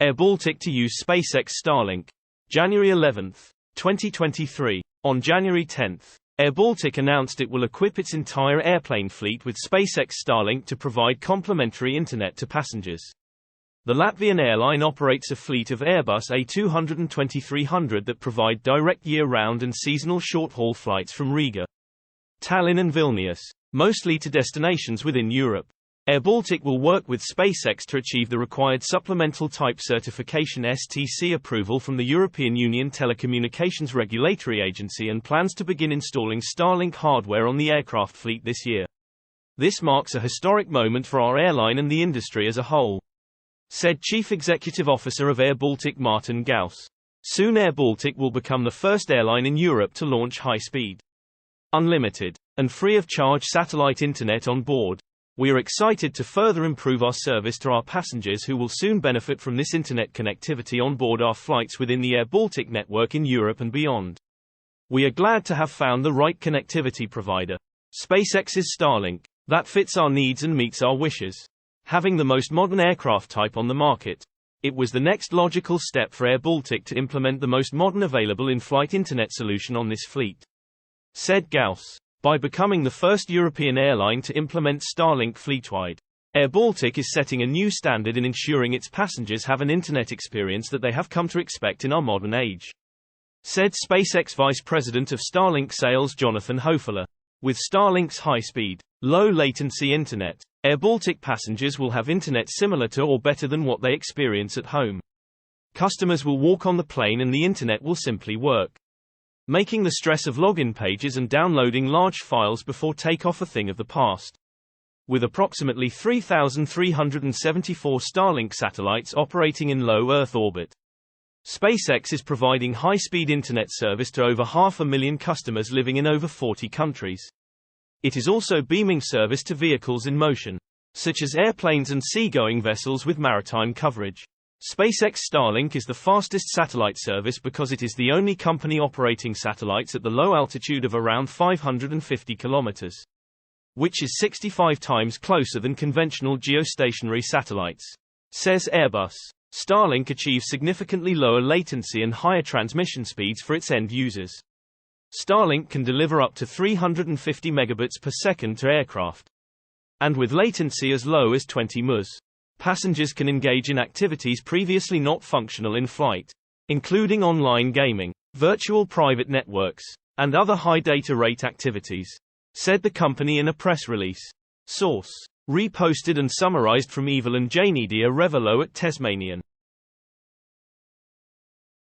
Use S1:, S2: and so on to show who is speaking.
S1: AirBaltic to use SpaceX Starlink. January 11, 2023. On January 10, AirBaltic announced it will equip its entire airplane fleet with SpaceX Starlink to provide complimentary internet to passengers. The Latvian airline operates a fleet of Airbus A220-300 that provide direct year-round and seasonal short-haul flights from Riga, Tallinn and Vilnius, mostly to destinations within Europe. AirBaltic will work with SpaceX to achieve the required Supplemental Type Certification (STC) approval from the European Union Telecommunications Regulatory Agency and plans to begin installing Starlink hardware on the aircraft fleet this year. This marks a historic moment for our airline and the industry as a whole, said Chief Executive Officer of AirBaltic Martin Gauss. Soon AirBaltic will become the first airline in Europe to launch high-speed, unlimited, and free-of-charge satellite internet on board. We are excited to further improve our service to our passengers who will soon benefit from this internet connectivity on board our flights within the AirBaltic network in Europe and beyond. We are glad to have found the right connectivity provider, SpaceX's Starlink, that fits our needs and meets our wishes. Having the most modern aircraft type on the market, it was the next logical step for AirBaltic to implement the most modern available in-flight internet solution on this fleet, said Gauss. By becoming the first European airline to implement Starlink fleet-wide, AirBaltic is setting a new standard in ensuring its passengers have an internet experience that they have come to expect in our modern age, said SpaceX Vice President of Starlink Sales Jonathan Hofeller. With Starlink's high-speed, low-latency internet, AirBaltic passengers will have internet similar to or better than what they experience at home. Customers will walk on the plane and the internet will simply work, making the stress of login pages and downloading large files before takeoff a thing of the past. With approximately 3,374 Starlink satellites operating in low Earth orbit, SpaceX is providing high-speed internet service to over 500,000 customers living in over 40 countries. It is also beaming service to vehicles in motion, such as airplanes and seagoing vessels with maritime coverage. SpaceX Starlink is the fastest satellite service because it is the only company operating satellites at the low altitude of around 550 kilometers, which is 65 times closer than conventional geostationary satellites, says Airbus. Starlink achieves significantly lower latency and higher transmission speeds for its end users. Starlink can deliver up to 350 megabits per second to aircraft, and with latency as low as 20 ms. Passengers can engage in activities previously not functional in flight, including online gaming, virtual private networks, and other high data rate activities, said the company in a press release. Source: reposted and summarized from Evelyn Janeidy Arevalo at Tesmanian.